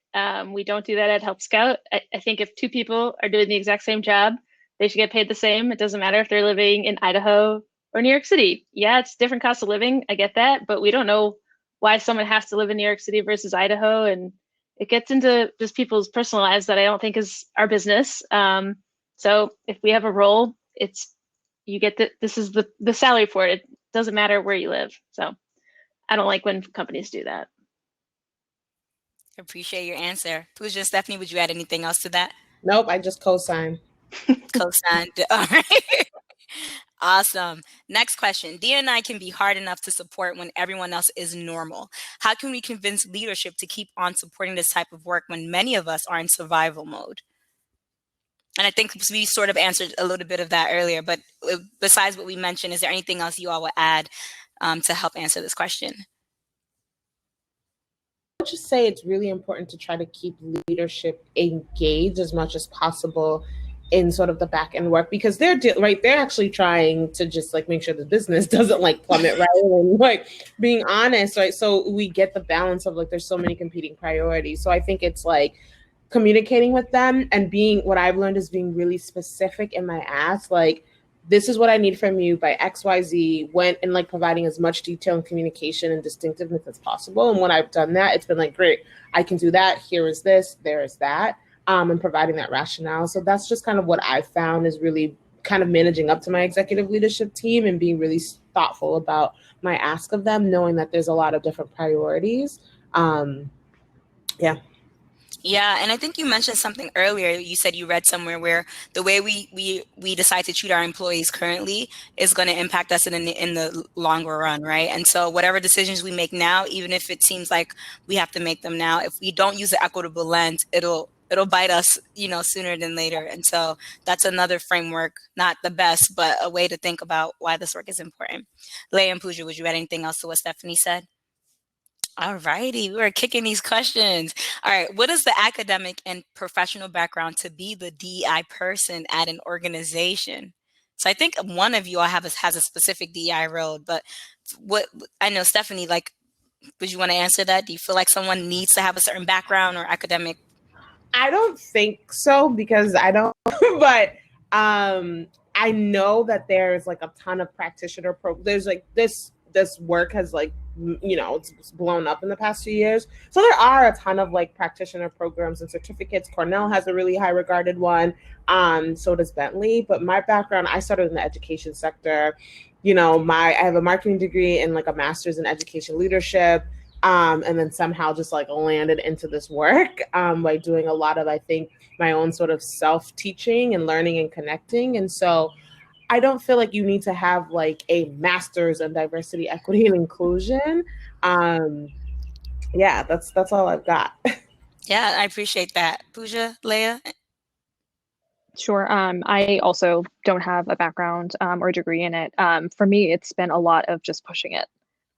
[SPEAKER 4] We don't do that at Help Scout. I think if two people are doing the exact same job, they should get paid the same. It doesn't matter if they're living in Idaho or New York City. Yeah, it's different cost of living. I get that, but we don't know why someone has to live in New York City versus Idaho. And it gets into just people's personal lives that I don't think is our business. So if we have a role, you get this is the salary for it. It doesn't matter where you live. So I don't like when companies do that.
[SPEAKER 1] Appreciate your answer. Pooja, Stephanie, would you add anything else to that?
[SPEAKER 2] Nope, I just co-sign.
[SPEAKER 1] Co-signed. All right. Awesome. Next question. D&I can be hard enough to support when everyone else is normal. How can we convince leadership to keep on supporting this type of work when many of us are in survival mode? And I think we sort of answered a little bit of that earlier, but besides what we mentioned, is there anything else you all would add to help answer this question?
[SPEAKER 2] I would just say it's really important to try to keep leadership engaged as much as possible in sort of the back end work, because they're actually trying to just like make sure the business doesn't like plummet, right? And like being honest, right? So we get the balance of like there's so many competing priorities. So I think it's like communicating with them and being, what I've learned is being really specific in my ask, like this is what I need from you by XYZ, when, and like providing as much detail and communication and distinctiveness as possible. And when I've done that, it's been like, great, I can do that. Here is this, there is that, and providing that rationale. So that's just kind of what I've found is really kind of managing up to my executive leadership team and being really thoughtful about my ask of them, knowing that there's a lot of different priorities. Yeah.
[SPEAKER 1] Yeah, and I think you mentioned something earlier. You said you read somewhere where the way we decide to treat our employees currently is going to impact us in the longer run, right? And so whatever decisions we make now, even if it seems like we have to make them now, if we don't use the equitable lens, it'll bite us, sooner than later. And so that's another framework, not the best, but a way to think about why this work is important. Leah and Pooja, would you add anything else to what Stephanie said? All righty, we were kicking these questions. All right, what is the academic and professional background to be the DEI person at an organization? So I think one of you all has a specific DEI role, but what I know, Stephanie, like, would you want to answer that? Do you feel like someone needs to have a certain background or academic?
[SPEAKER 2] I don't think so, because I don't, but I know that there's like a ton of practitioner there's like this work has like, it's blown up in the past few years. So there are a ton of like practitioner programs and certificates. Cornell has a really high regarded one. So does Bentley. But my background, I started in the education sector. I have a marketing degree and like a master's in education leadership. And then somehow just like landed into this work by doing a lot of, I think, my own sort of self-teaching and learning and connecting. And so I don't feel like you need to have like a master's in diversity, equity, and inclusion. Yeah, that's all I've got.
[SPEAKER 1] Yeah, I appreciate that. Pooja, Leah?
[SPEAKER 3] Sure. I also don't have a background or degree in it. For me, it's been a lot of just pushing it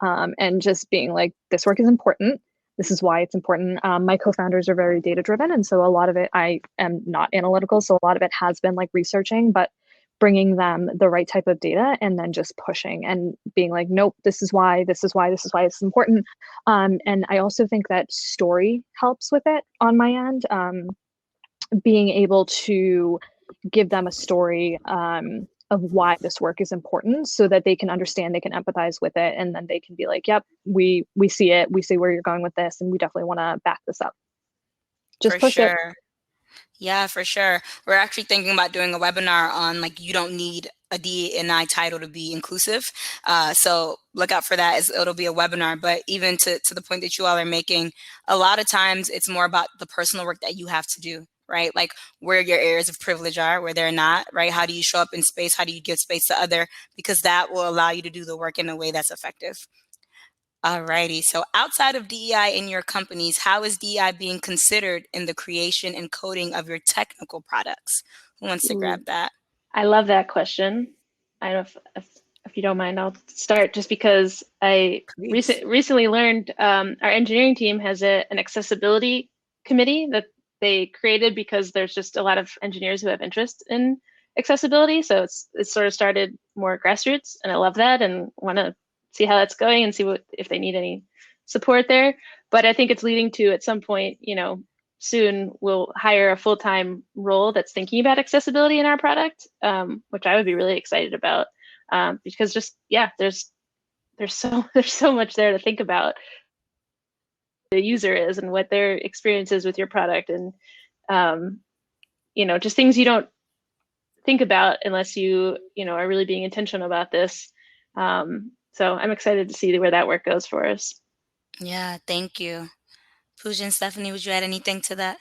[SPEAKER 3] and just being like, this work is important. This is why it's important. My co-founders are very data driven. And so a lot of it, I am not analytical. So a lot of it has been like researching, but bringing them the right type of data and then just pushing and being like, nope, this is why this is important. And I also think that story helps with it on my end. Being able to give them a story of why this work is important so that they can understand, they can empathize with it, and then they can be like, yep, we see it, we see where you're going with this, and we definitely want to back this up. Just push it.
[SPEAKER 1] Yeah, for sure. We're actually thinking about doing a webinar on like, you don't need a D&I title to be inclusive. So look out for that. It'll be a webinar, but even to the point that you all are making, a lot of times it's more about the personal work that you have to do, right? Like where your areas of privilege are, where they're not, right? How do you show up in space? How do you give space to other? Because that will allow you to do the work in a way that's effective. Alrighty. So outside of DEI in your companies, how is DEI being considered in the creation and coding of your technical products? Who wants to grab that?
[SPEAKER 4] I love that question. I don't know if you don't mind, I'll start just because I recently learned our engineering team has an accessibility committee that they created because there's just a lot of engineers who have interest in accessibility. So it's sort of started more grassroots, and I love that and want to see how that's going and see if they need any support there. But I think it's leading to, at some point, soon we'll hire a full-time role that's thinking about accessibility in our product, which I would be really excited about, because just, yeah, there's so much there to think about. The user is and what their experience is with your product, and just things you don't think about unless you are really being intentional about this. So I'm excited to see where that work goes for us.
[SPEAKER 1] Yeah, thank you. Pooja and Stephanie, would you add anything to that?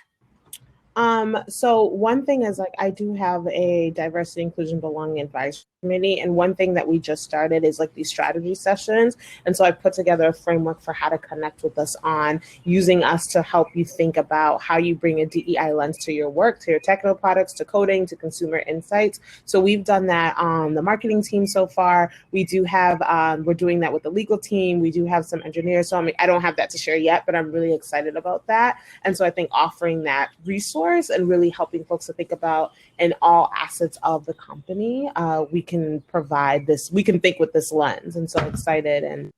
[SPEAKER 2] So one thing is like I do have a diversity, inclusion, belonging advisory committee, and one thing that we just started is like these strategy sessions. And so I put together a framework for how to connect with us on using us to help you think about how you bring a DEI lens to your work, to your technical products, to coding, to consumer insights. So we've done that on the marketing team so far. We do have we're doing that with the legal team. We do have some engineers. So I mean, I don't have that to share yet, but I'm really excited about that. And so I think offering that resource and really helping folks to think about in all assets of the company, we can provide this, we can think with this lens. And so excited and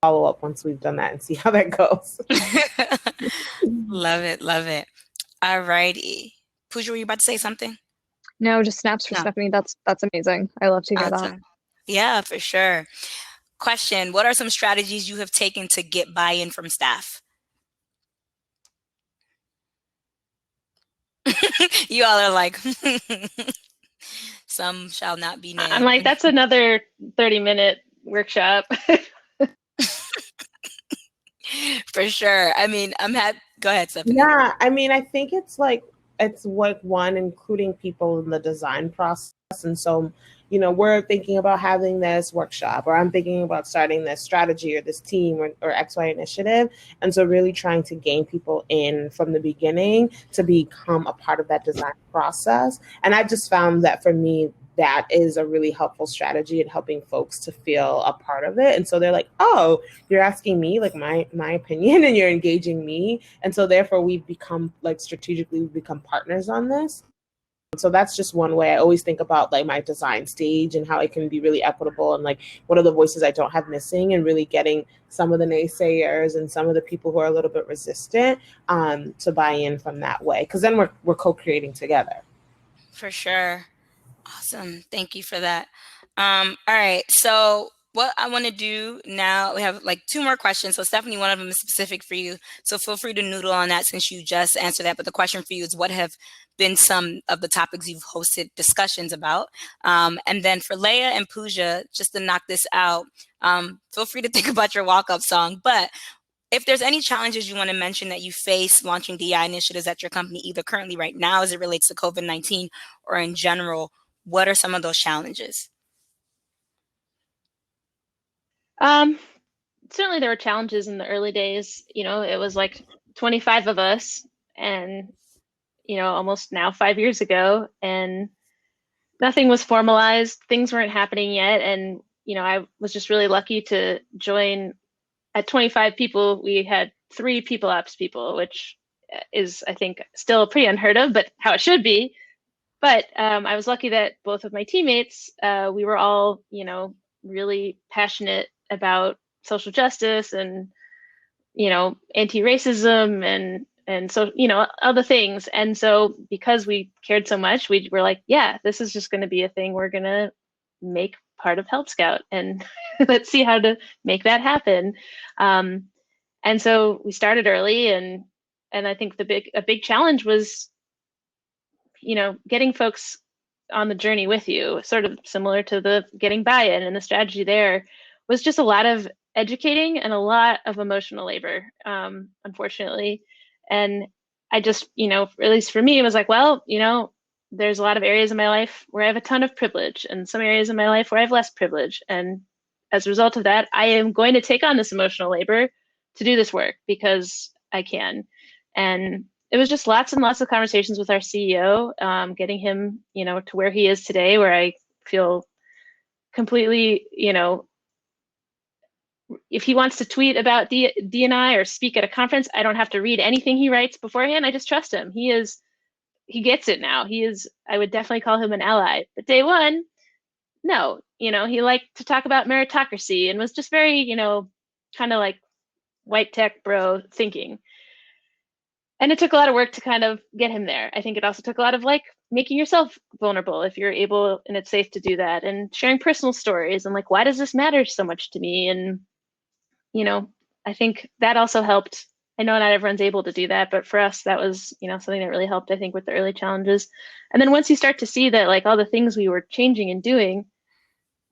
[SPEAKER 2] follow up once we've done that and see how that goes.
[SPEAKER 1] Love it. Love it. All righty. Pooja, were you about to say something?
[SPEAKER 3] No, just snaps for
[SPEAKER 1] No.
[SPEAKER 3] Stephanie. That's amazing. I love to hear that.
[SPEAKER 1] Awesome. Yeah, for sure. Question: what are some strategies you have taken to get buy-in from staff? You all are like, some shall not be
[SPEAKER 4] I'm
[SPEAKER 1] named.
[SPEAKER 4] like, that's another 30-minute workshop.
[SPEAKER 1] For sure. I mean, go ahead, Stephanie.
[SPEAKER 2] Yeah, I mean, I think it's like one, including people in the design process. And so, we're thinking about having this workshop, or I'm thinking about starting this strategy or this team or XY initiative. And so really trying to gain people in from the beginning to become a part of that design process. And I just found that for me, that is a really helpful strategy in helping folks to feel a part of it. And so they're like, oh, you're asking me like my opinion and you're engaging me. And so therefore we've become like strategically, we've become partners on this. So that's just one way. I always think about like my design stage and how it can be really equitable and like what are the voices I don't have missing, and really getting some of the naysayers and some of the people who are a little bit resistant to buy in from that way. Because then we're co-creating together.
[SPEAKER 1] For sure. Awesome. Thank you for that. All right. So what I want to do now, we have like two more questions. So Stephanie, one of them is specific for you. So feel free to noodle on that since you just answered that. But the question for you is, what have been some of the topics you've hosted discussions about? And then for Leia and Pooja, just to knock this out, feel free to think about your walk-up song. But if there's any challenges you want to mention that you face launching DI initiatives at your company, either currently right now as it relates to COVID-19 or in general, what are some of those challenges?
[SPEAKER 4] Certainly there were challenges in the early days. It was like 25 of us, and almost now 5 years ago, and nothing was formalized. Things weren't happening yet. And I was just really lucky to join. At 25 people, we had 3 people ops people, which is, I think, still pretty unheard of, but how it should be. But I was lucky that both of my teammates, we were all, really passionate about social justice and, anti-racism and so, other things. And so because we cared so much, we were like, yeah, this is just going to be a thing we're going to make part of Help Scout, and let's see how to make that happen. And so we started early, and I think a big challenge was, getting folks on the journey with you, sort of similar to the getting buy-in, and the strategy there was just a lot of educating and a lot of emotional labor, unfortunately. And I just, at least for me, it was like, well, there's a lot of areas in my life where I have a ton of privilege, and some areas in my life where I have less privilege. And as a result of that, I am going to take on this emotional labor to do this work because I can. And it was just lots and lots of conversations with our CEO, getting him, to where he is today, where I feel completely, if he wants to tweet about D&I or speak at a conference, I don't have to read anything he writes beforehand. I just trust him. He gets it now. I would definitely call him an ally. But day one, no, he liked to talk about meritocracy and was just very, kind of like white tech bro thinking. And it took a lot of work to kind of get him there. I think it also took a lot of like making yourself vulnerable if you're able and it's safe to do that, and sharing personal stories and like, why does this matter so much to me? And, I think that also helped. I know not everyone's able to do that, but for us, that was, something that really helped, I think, with the early challenges. And then once you start to see that like all the things we were changing and doing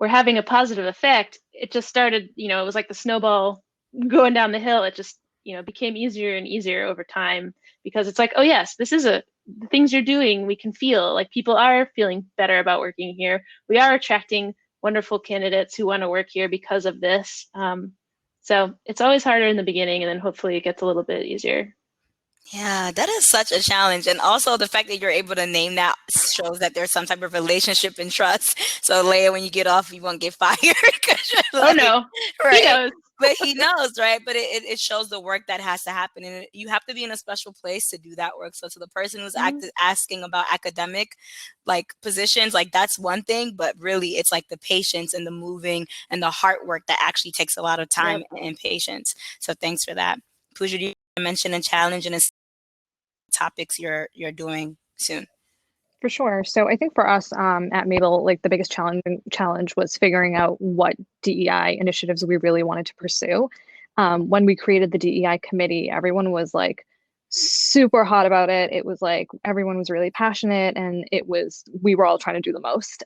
[SPEAKER 4] were having a positive effect, it just started, it was like the snowball going down the hill. It just, became easier and easier over time, because it's like, oh yes, this is the things you're doing, we can feel like people are feeling better about working here. We are attracting wonderful candidates who want to work here because of this. So it's always harder in the beginning, and then hopefully it gets a little bit easier.
[SPEAKER 1] Yeah, that is such a challenge. And also the fact that you're able to name that shows that there's some type of relationship and trust. So Leia, when you get off, you won't get fired. 'Cause you're
[SPEAKER 4] Oh no, he
[SPEAKER 1] right?
[SPEAKER 4] knows.
[SPEAKER 1] But he knows, right? But it shows the work that has to happen. And you have to be in a special place to do that work. So to the person who's asking about academic like positions, like that's one thing, but really it's like the patience and the moving and the hard work that actually takes a lot of time and patience. So thanks for that. Pooja, do you mention a challenge and a topics you're doing soon?
[SPEAKER 3] For sure. So I think for us at Mabel, like the biggest challenge was figuring out what DEI initiatives we really wanted to pursue. When we created the DEI committee, everyone was like super hot about it. It was like everyone was really passionate, and we were all trying to do the most.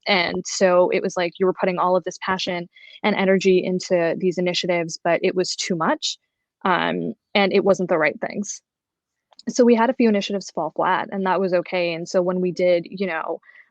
[SPEAKER 3] And so it was like you were putting all of this passion and energy into these initiatives, but it was too much, and it wasn't the right things. So we had a few initiatives fall flat, and that was okay. And so when we did,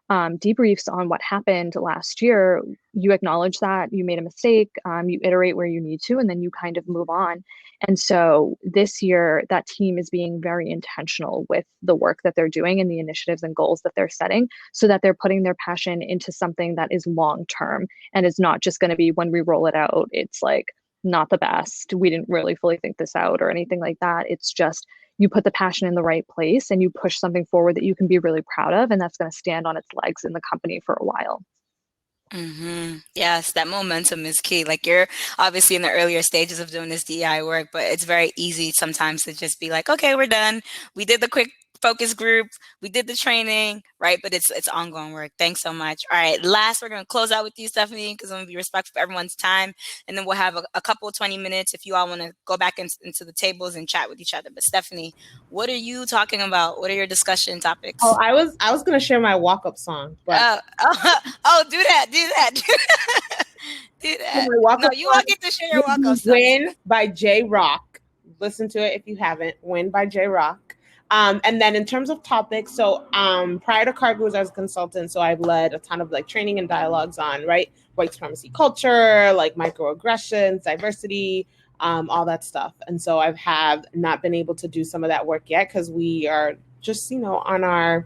[SPEAKER 3] debriefs on what happened last year, you acknowledge that you made a mistake, you iterate where you need to, and then you kind of move on. And so this year, that team is being very intentional with the work that they're doing and the initiatives and goals that they're setting, so that they're putting their passion into something that is long term and is not just going to be when we roll it out, it's like not the best. We didn't really fully think this out or anything like that. It's just you put the passion in the right place and you push something forward that you can be really proud of, and that's going to stand on its legs in the company for a while.
[SPEAKER 1] Yes, that momentum is key. Like you're obviously in the earlier stages of doing this DEI work, but it's very easy sometimes to just be like, okay, we're done. We did the quick focus group. We did the training, right? But it's ongoing work. Thanks so much. All right, last, we're going to close out with you, Stephanie, because I'm going to be respectful for everyone's time. And then we'll have a couple of 20 minutes if you all want to go back into the tables and chat with each other. But Stephanie, what are you talking about? What are your discussion topics?
[SPEAKER 2] Oh, I was going to share my walk-up song, but
[SPEAKER 1] do that. Do that. No, you all get to share your walk-up song.
[SPEAKER 2] Win by J Rock. Listen to it if you haven't. Win by J Rock. And then in terms of topics, so prior to CarGurus, I was a consultant, so I've led a ton of like training and dialogues on white supremacy culture, like microaggressions, diversity, all that stuff. And so I have not been able to do some of that work yet because we are just on our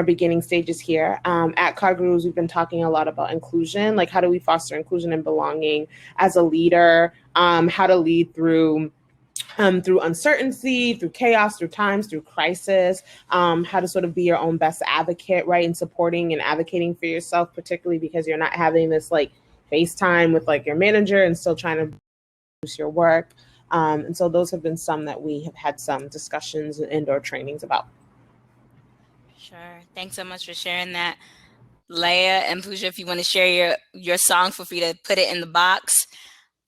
[SPEAKER 2] beginning stages here. At CarGurus, we've been talking a lot about inclusion, like how do we foster inclusion and belonging as a leader, how to lead through uncertainty, through chaos, through times, through crisis, how to sort of be your own best advocate, right? And supporting and advocating for yourself, particularly because you're not having this like FaceTime with like your manager and still trying to produce your work. And so those have been some that we have had some discussions and or trainings about.
[SPEAKER 1] Sure. Thanks so much for sharing that. Leia and Pooja, if you want to share your song, feel free to put it in the box.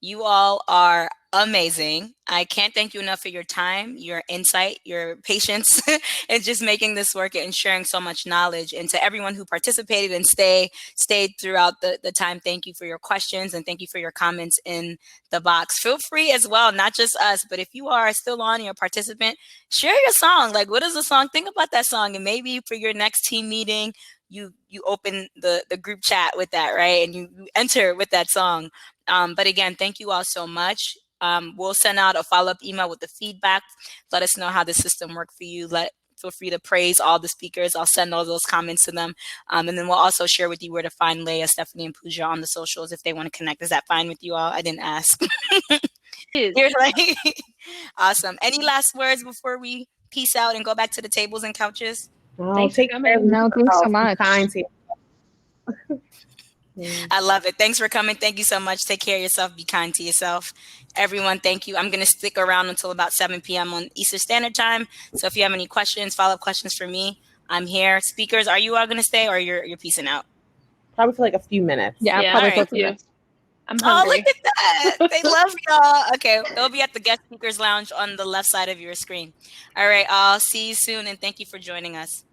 [SPEAKER 1] You all are amazing. I can't thank you enough for your time, your insight, your patience, and just making this work and sharing so much knowledge. And to everyone who participated and stayed throughout the time, thank you for your questions and thank you for your comments in the box. Feel free as well, not just us, but if you are still on, you're a participant, share your song. Like, what is the song? Think about that song, and maybe for your next team meeting, you open the group chat with that, right? And you enter with that song. But again, thank you all so much. We'll send out a follow-up email with the feedback. Let us know how the system worked for you. Feel free to praise all the speakers. I'll send all those comments to them. And then we'll also share with you where to find Leia, Stephanie, and Pooja on the socials if they want to connect. Is that fine with you all? I didn't ask. You're like, awesome. Any last words before we peace out and go back to the tables and couches?
[SPEAKER 2] Thanks so much.
[SPEAKER 1] I love it. Thanks for coming. Thank you so much. Take care of yourself. Be kind to yourself. Everyone, thank you. I'm going to stick around until about 7 p.m. on Eastern Standard Time. So if you have any questions, follow-up questions for me, I'm here. Speakers, are you all going to stay or you're peacing out?
[SPEAKER 2] Probably for like a few minutes.
[SPEAKER 3] Yeah, probably for a few minutes.
[SPEAKER 4] I'm hungry.
[SPEAKER 1] Oh, look at that. They love y'all. Okay, they'll be at the guest speakers lounge on the left side of your screen. All right, I'll see you soon, and thank you for joining us.